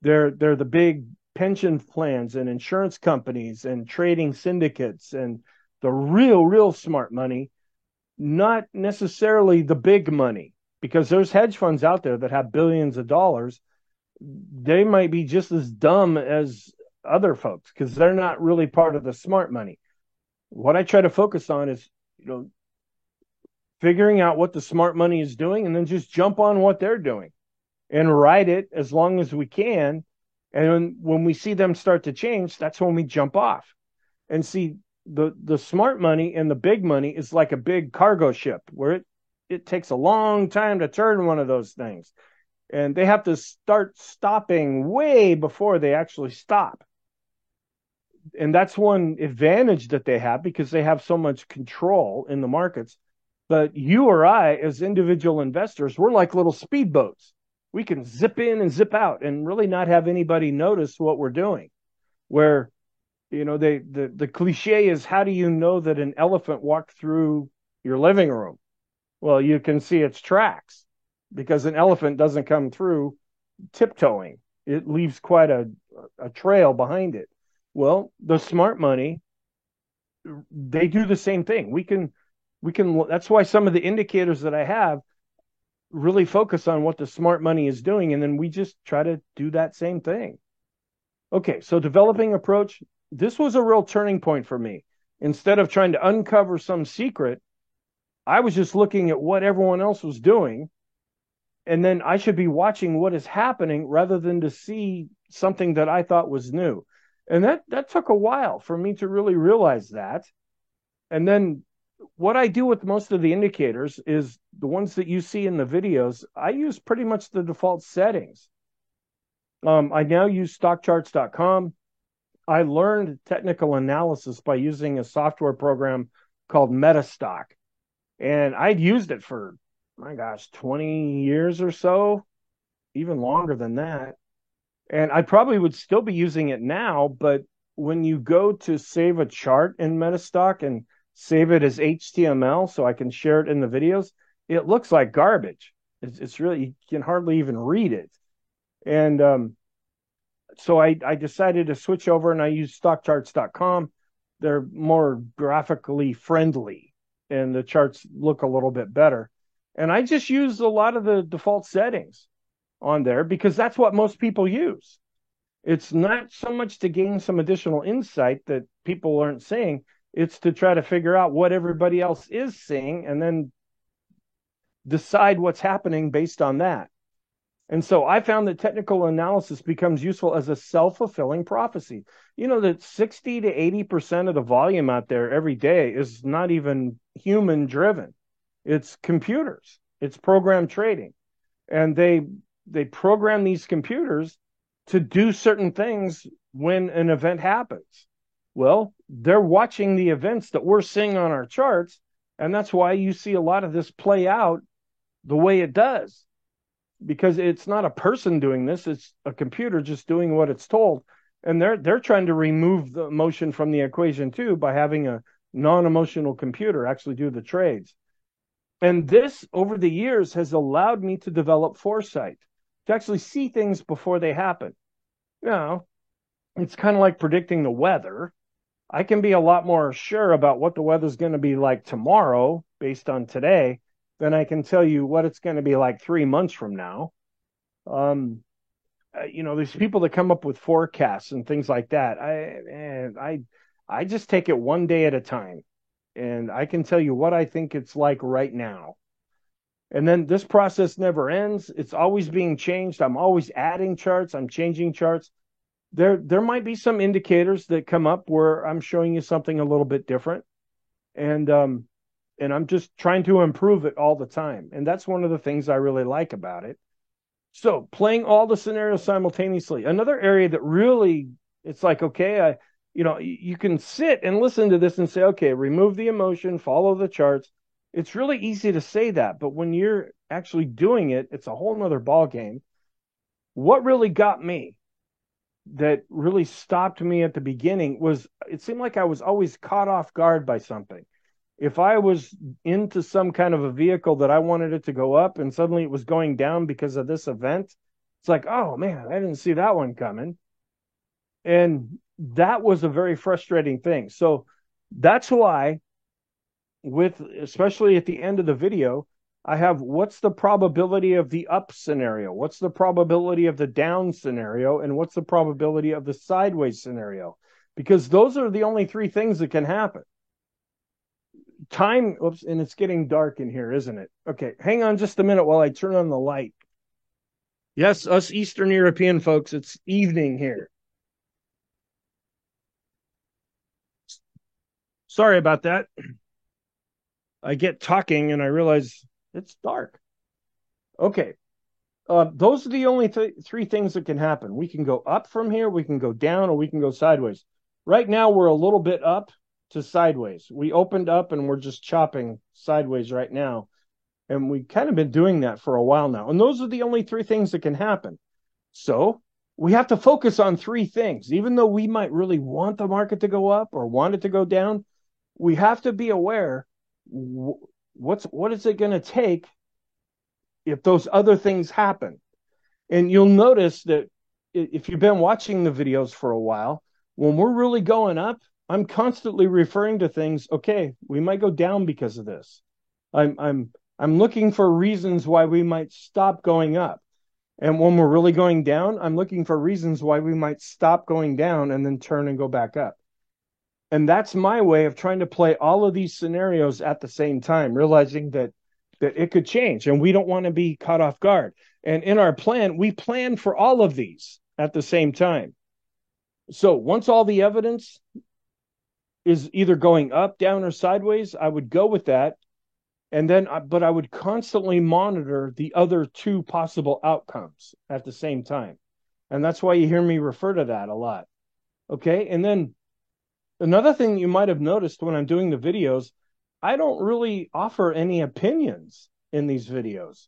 They're the big pension plans and insurance companies and trading syndicates and the real smart money, not necessarily the big money, because there's hedge funds out there that have billions of dollars. They might be just as dumb as other folks because they're not really part of the smart money. What I try to focus on is, figuring out what the smart money is doing and then just jump on what they're doing and ride it as long as we can. And when we see them start to change, that's when we jump off. And see, the smart money and the big money is like a big cargo ship where it takes a long time to turn one of those things. And they have to start stopping way before they actually stop. And that's one advantage that they have because they have so much control in the markets. But you or I, as individual investors, we're like little speedboats. We can zip in and zip out and really not have anybody notice what we're doing. Where, the cliche is, how do you know that an elephant walked through your living room? Well, you can see its tracks because an elephant doesn't come through tiptoeing. It leaves quite a trail behind it. Well, the smart money, they do the same thing. We can, that's why some of the indicators that I have really focus on what the smart money is doing. And then we just try to do that same thing. Okay. So developing approach, this was a real turning point for me. Instead of trying to uncover some secret, I was just looking at what everyone else was doing. And then I should be watching what is happening rather than to see something that I thought was new. And that took a while for me to really realize that. And then what I do with most of the indicators is the ones that you see in the videos, I use pretty much the default settings. I now use stockcharts.com. I learned technical analysis by using a software program called Metastock. And I'd used it for, my gosh, 20 years or so, even longer than that. And I probably would still be using it now, but when you go to save a chart in Metastock and save it as HTML so I can share it in the videos, it looks like garbage. It's really, you can hardly even read it. And so I decided to switch over and I use stockcharts.com. They're more graphically friendly and the charts look a little bit better. And I just use a lot of the default settings on there because that's what most people use. It's not so much to gain some additional insight that people aren't seeing. It's to try to figure out what everybody else is seeing and then decide what's happening based on that. And so I found that technical analysis becomes useful as a self-fulfilling prophecy. That 60 to 80% of the volume out there every day is not even human driven. It's computers. It's program trading. And they program these computers to do certain things when an event happens. Well, they're watching the events that we're seeing on our charts. And that's why you see a lot of this play out the way it does. Because it's not a person doing this, it's a computer just doing what it's told. And they're trying to remove the emotion from the equation too by having a non-emotional computer actually do the trades. And this, over the years, has allowed me to develop foresight, to actually see things before they happen. it's kind of like predicting the weather. I can be a lot more sure about what the weather's going to be like tomorrow based on today than I can tell you what it's going to be like 3 months from now. Um, there's people that come up with forecasts and things like that. I just take it one day at a time, and I can tell you what I think it's like right now. And then this process never ends. It's always being changed. I'm always adding charts. I'm changing charts. There might be some indicators that come up where I'm showing you something a little bit different, and I'm just trying to improve it all the time. And that's one of the things I really like about it. So playing all the scenarios simultaneously. Another area that really, it's like, okay, you can sit and listen to this and say, okay, remove the emotion, follow the charts. It's really easy to say that, but when you're actually doing it, it's a whole nother ball game. What really got me, that really stopped me at the beginning, was it seemed like I was always caught off guard by something. If I was into some kind of a vehicle that I wanted it to go up and suddenly it was going down because of this event, it's like, oh man, I didn't see that one coming. And that was a very frustrating thing. So that's why, with especially at the end of the video, I have what's the probability of the up scenario, what's the probability of the down scenario, and what's the probability of the sideways scenario, because those are the only three things that can happen. Time, oops, and it's getting dark in here, isn't it? Okay, hang on just a minute while I turn on the light. Yes, us Eastern European folks, it's evening here. Sorry about that. I get talking and I realize it's dark. Okay, those are the only three things that can happen. We can go up from here, we can go down, or we can go sideways. Right now, we're a little bit up to sideways. We opened up and we're just chopping sideways right now. And we've kind of been doing that for a while now. And those are the only three things that can happen. So we have to focus on three things. Even though we might really want the market to go up or want it to go down, we have to be aware what is it going to take if those other things happen. And you'll notice that if you've been watching the videos for a while, when we're really going up, I'm constantly referring to things. Okay, we might go down because of this. I'm looking for reasons why we might stop going up. And when we're really going down, I'm looking for reasons why we might stop going down and then turn and go back up. And that's my way of trying to play all of these scenarios at the same time, realizing that it could change and we don't want to be caught off guard. And in our plan, we plan for all of these at the same time. So once all the evidence is either going up, down, or sideways, I would go with that. And then, but I would constantly monitor the other two possible outcomes at the same time. And that's why you hear me refer to that a lot. Okay. And then another thing you might have noticed when I'm doing the videos, I don't really offer any opinions in these videos.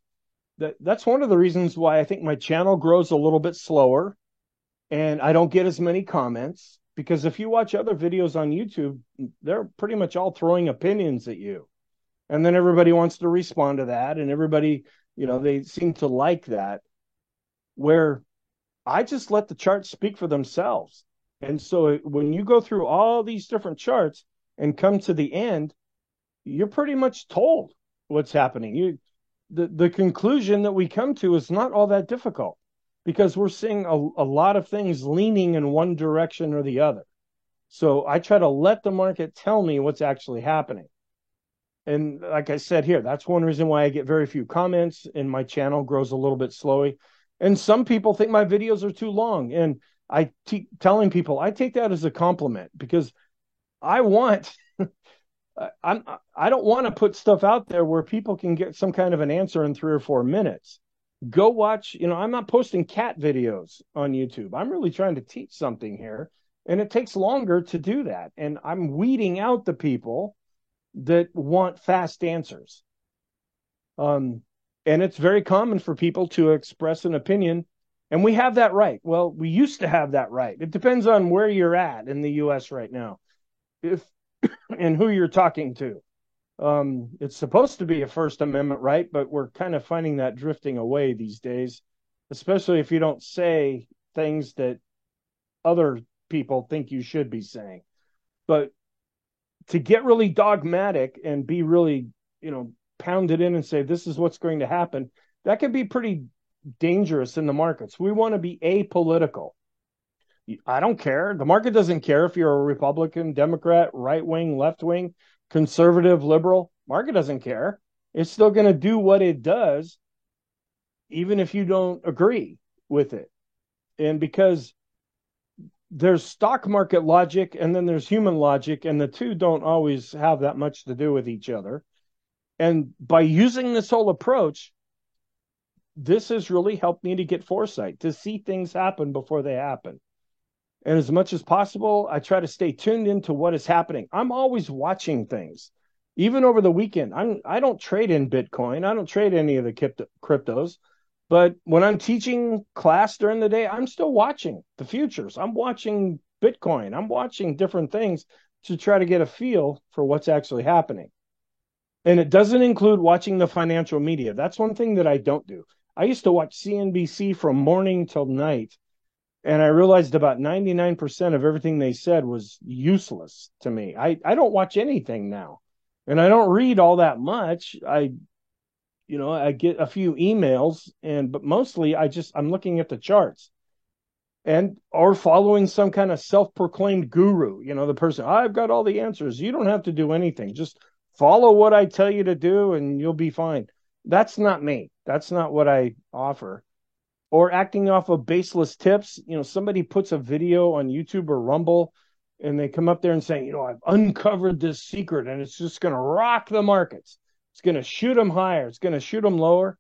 That's one of the reasons why I think my channel grows a little bit slower and I don't get as many comments, because if you watch other videos on YouTube, they're pretty much all throwing opinions at you. And then everybody wants to respond to that. And everybody, they seem to like that, where I just let the charts speak for themselves. And so when you go through all these different charts and come to the end, you're pretty much told what's happening. The conclusion that we come to is not all that difficult, because we're seeing a lot of things leaning in one direction or the other. So I try to let the market tell me what's actually happening. And like I said here, that's one reason why I get very few comments and my channel grows a little bit slowly. And some people think my videos are too long. And I telling people, I take that as a compliment, because I want, I don't want to put stuff out there where people can get some kind of an answer in 3 or 4 minutes. Go watch, I'm not posting cat videos on YouTube. I'm really trying to teach something here. And it takes longer to do that. And I'm weeding out the people that want fast answers. And it's very common for people to express an opinion, and we have that right. Well, we used to have that right. It depends on where you're at in the US right now, if and who you're talking to. It's supposed to be a First Amendment right, but we're kind of finding that drifting away these days, especially if you don't say things that other people think you should be saying. But to get really dogmatic and be really, pound it in and say, this is what's going to happen, that could be pretty dangerous in the markets. We want to be apolitical. I don't care. The market doesn't care if you're a Republican, Democrat, right wing, left wing, conservative, liberal. Market doesn't care. It's still going to do what it does, even if you don't agree with it. And because there's stock market logic and then there's human logic, and the two don't always have that much to do with each other. And by using this whole approach, this has really helped me to get foresight, to see things happen before they happen. And as much as possible, I try to stay tuned into what is happening. I'm always watching things. Even over the weekend, I don't trade in Bitcoin. I don't trade any of the cryptos. But when I'm teaching class during the day, I'm still watching the futures. I'm watching Bitcoin. I'm watching different things to try to get a feel for what's actually happening. And it doesn't include watching the financial media. That's one thing that I don't do. I used to watch CNBC from morning till night, and I realized about 99% of everything they said was useless to me. I don't watch anything now, and I don't read all that much. I get a few emails, but mostly I'm looking at the charts or following some kind of self-proclaimed guru. The person, I've got all the answers. You don't have to do anything. Just follow what I tell you to do and you'll be fine. That's not me. That's not what I offer. Or acting off of baseless tips. Somebody puts a video on YouTube or Rumble and they come up there and say, I've uncovered this secret and it's just going to rock the markets. It's going to shoot them higher. It's going to shoot them lower.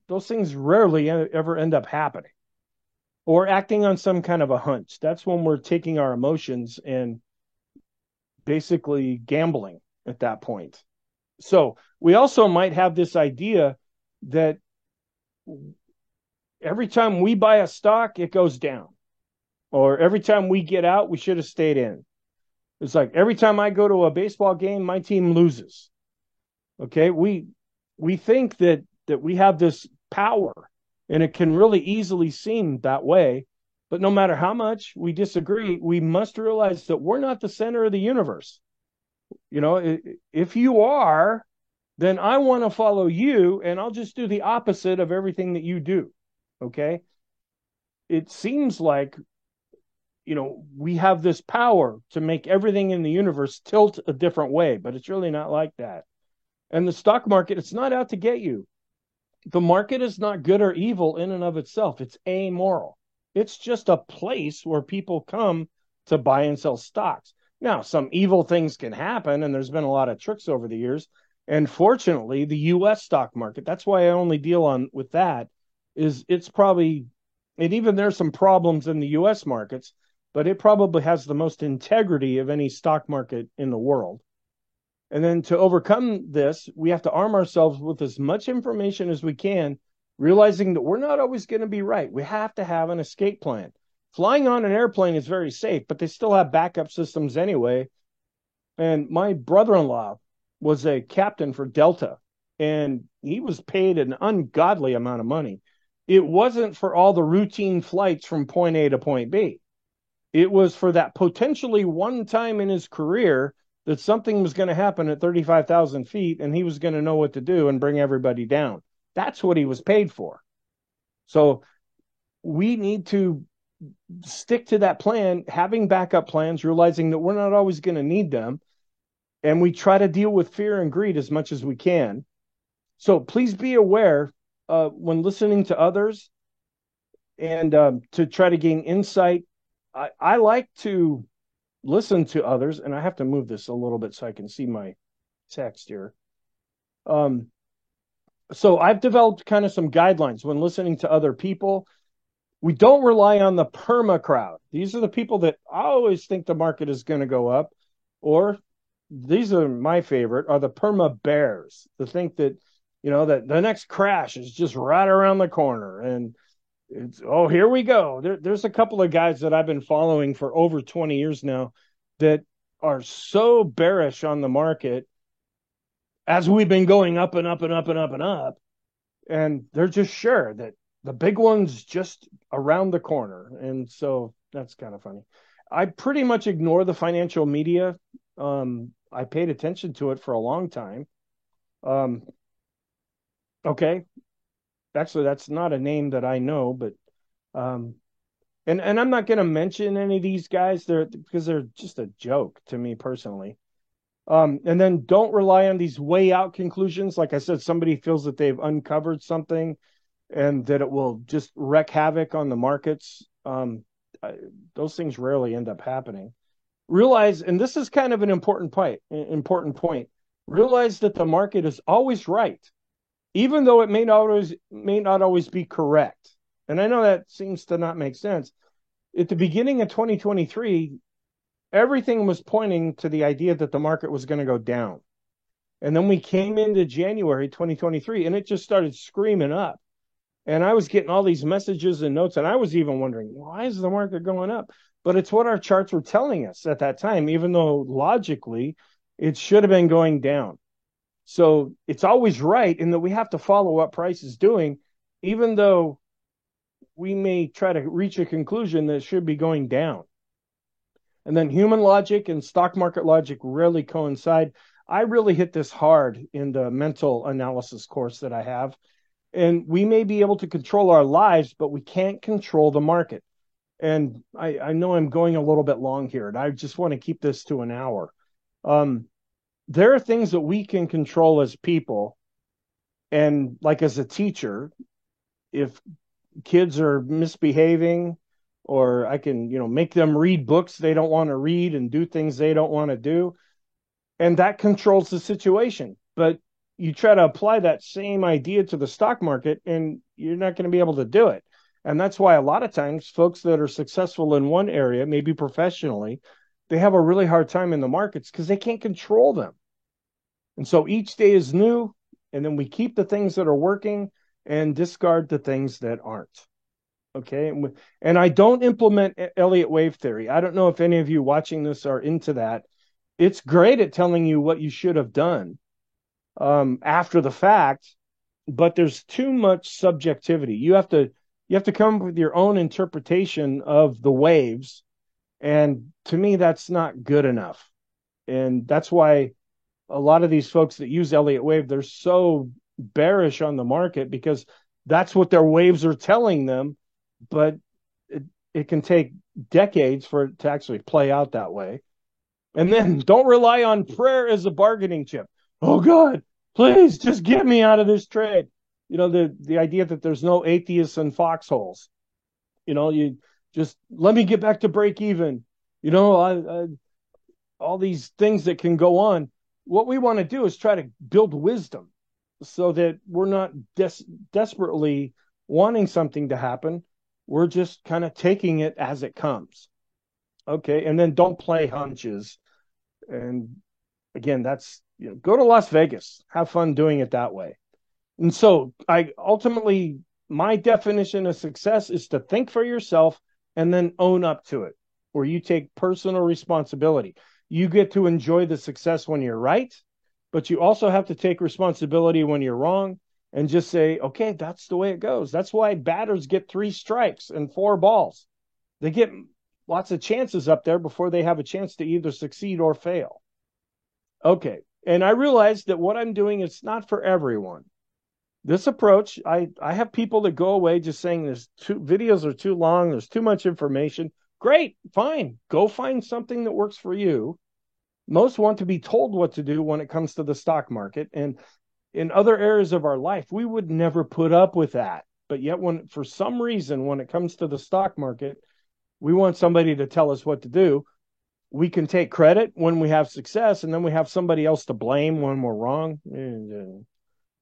Those things rarely ever end up happening. Or acting on some kind of a hunch. That's when we're taking our emotions and basically gambling at that point. So we also might have this idea that every time we buy a stock, it goes down. Or every time we get out, we should have stayed in. It's like every time I go to a baseball game, my team loses. Okay, we think that we have this power, and it can really easily seem that way. But no matter how much we disagree, we must realize that we're not the center of the universe. If you are, then I want to follow you, and I'll just do the opposite of everything that you do. Okay? It seems like, we have this power to make everything in the universe tilt a different way, but it's really not like that. And the stock market, it's not out to get you. The market is not good or evil in and of itself. It's amoral. It's just a place where people come to buy and sell stocks. Now, some evil things can happen, and there's been a lot of tricks over the years. And fortunately, the U.S. stock market, that's why I only deal with that, it's probably, and even there's some problems in the U.S. markets, but it probably has the most integrity of any stock market in the world. And then to overcome this, we have to arm ourselves with as much information as we can, realizing that we're not always going to be right. We have to have an escape plan. Flying on an airplane is very safe, but they still have backup systems anyway. And my brother-in-law was a captain for Delta, and he was paid an ungodly amount of money. It wasn't for all the routine flights from point A to point B. It was for that potentially one time in his career that something was going to happen at 35,000 feet and he was going to know what to do and bring everybody down. That's what he was paid for. So we need to stick to that plan, having backup plans, realizing that we're not always going to need them. And we try to deal with fear and greed as much as we can. So please be aware when listening to others and to try to gain insight. I like to listen to others, and I have to move this a little bit so I can see my text here. So I've developed kind of some guidelines when listening to other people. We don't rely on the perma crowd. These are the people that always think the market is going to go up, or these are my favorite, are the perma bears, to think that, that the next crash is just right around the corner. And here we go. There's a couple of guys that I've been following for over 20 years now that are so bearish on the market as we've been going up and up and up and up and up. And they're just sure that the big one's just around the corner. And so That's kind of funny. I pretty much ignore the financial media. I paid attention to it for a long time. Um, okay, actually, that's not a name that I know, but um, and I'm not going to mention any of these guys. They're because they're just a joke to me personally. And then don't rely on these way out conclusions. Like I said, somebody feels that they've uncovered something and that it will just wreak havoc on the markets. I, those things rarely end up happening. Realize, and this is kind of an important point. Realize that the market is always right, even though it may not always be correct. And I know that seems to not make sense. At the beginning of 2023, everything was pointing to the idea that the market was going to go down. And then we came into January 2023 and it just started screaming up. And I was getting all these messages and notes, and I was even wondering, why is the market going up? But it's what our charts were telling us at that time, even though logically it should have been going down. So it's always right in that we have to follow what price is doing, even though we may try to reach a conclusion that it should be going down. And then human logic and stock market logic rarely coincide. I really hit this hard in the mental analysis course that I have. And we may be able to control our lives, but we can't control the market. And I know I'm going a little bit long here, and I just want to keep this to an hour. There are things that we can control as people. And like as a teacher, if kids are misbehaving, or I can, make them read books they don't want to read and do things they don't want to do, and that controls the situation. But you try to apply that same idea to the stock market and you're not going to be able to do it. And that's why a lot of times folks that are successful in one area, maybe professionally, they have a really hard time in the markets because they can't control them. And so each day is new, and then we keep the things that are working and discard the things that aren't. Okay. And I don't implement Elliott wave theory. I don't know if any of you watching this are into that. It's great at telling you what you should have done after the fact, but there's too much subjectivity. You have to come up with your own interpretation of the waves, and to me, that's not good enough. And that's why a lot of these folks that use Elliott wave, they're so bearish on the market because that's what their waves are telling them, but it can take decades for it to actually play out that way. And then don't rely on prayer as a bargaining chip. Oh God, please just get me out of this trade. The idea that there's no atheists and foxholes. You just let me get back to break even. All these things that can go on. What we want to do is try to build wisdom so that we're not desperately wanting something to happen. We're just kind of taking it as it comes. Okay. And then don't play hunches. And again, that's, go to Las Vegas, have fun doing it that way. And so my definition of success is to think for yourself and then own up to it, where you take personal responsibility. You get to enjoy the success when you're right, but you also have to take responsibility when you're wrong and just say, okay, that's the way it goes. That's why batters get 3 strikes and 4 balls. They get lots of chances up there before they have a chance to either succeed or fail. Okay. And I realized that what I'm doing is not for everyone. This approach, I have people that go away just saying videos are too long, there's too much information. Great, fine. Go find something that works for you. Most want to be told what to do when it comes to the stock market. And in other areas of our life, we would never put up with that. But yet for some reason, when it comes to the stock market, we want somebody to tell us what to do. We can take credit when we have success, and then we have somebody else to blame when we're wrong.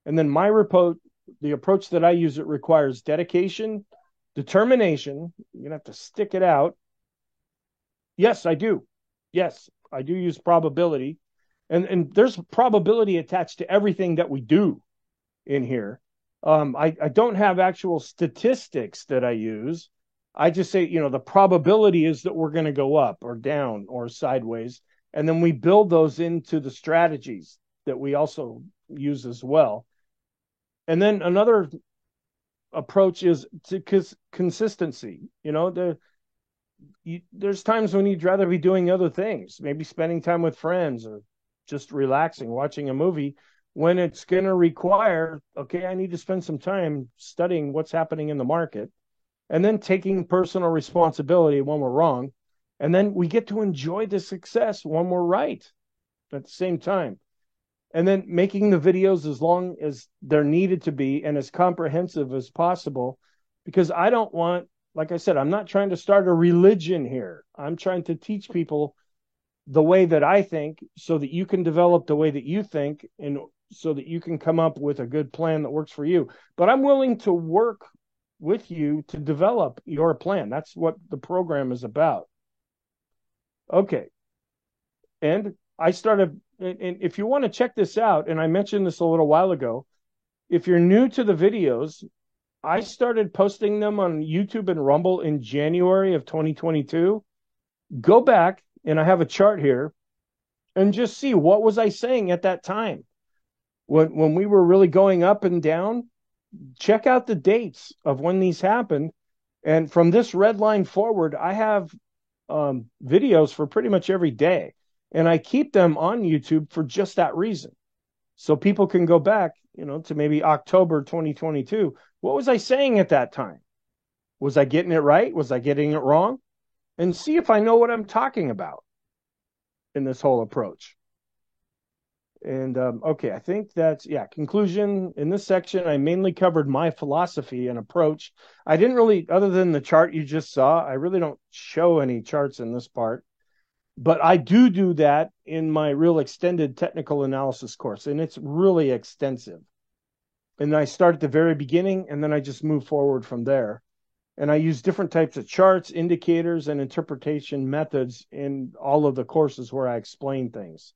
And then the approach that I use, it requires dedication, determination. You're going to have to stick it out. Yes, I do. Yes, I do use probability. And there's probability attached to everything that we do in here. I don't have actual statistics that I use. I just say, the probability is that we're going to go up or down or sideways. And then we build those into the strategies that we also use as well. And then another approach is to consistency. there's times when you'd rather be doing other things, maybe spending time with friends or just relaxing, watching a movie, when it's going to require, okay, I need to spend some time studying what's happening in the market and then taking personal responsibility when we're wrong. And then we get to enjoy the success when we're right at the same time. And then making the videos as long as they're needed to be and as comprehensive as possible, because I don't want, like I said, I'm not trying to start a religion here. I'm trying to teach people the way that I think so that you can develop the way that you think and so that you can come up with a good plan that works for you. But I'm willing to work with you to develop your plan. That's what the program is about. Okay. And I started, and if you want to check this out, and I mentioned this a little while ago, if you're new to the videos, I started posting them on YouTube and Rumble in January of 2022. Go back, and I have a chart here, and just see what was I saying at that time. When we were really going up and down, check out the dates of when these happened. And from this red line forward, I have videos for pretty much every day. And I keep them on YouTube for just that reason. So people can go back, to maybe October 2022. What was I saying at that time? Was I getting it right? Was I getting it wrong? And see if I know what I'm talking about in this whole approach. And okay, I think that's, conclusion. In this section, I mainly covered my philosophy and approach. I didn't really, other than the chart you just saw, I really don't show any charts in this part. But I do that in my real extended technical analysis course, and it's really extensive. And I start at the very beginning, and then I just move forward from there. And I use different types of charts, indicators, and interpretation methods in all of the courses where I explain things.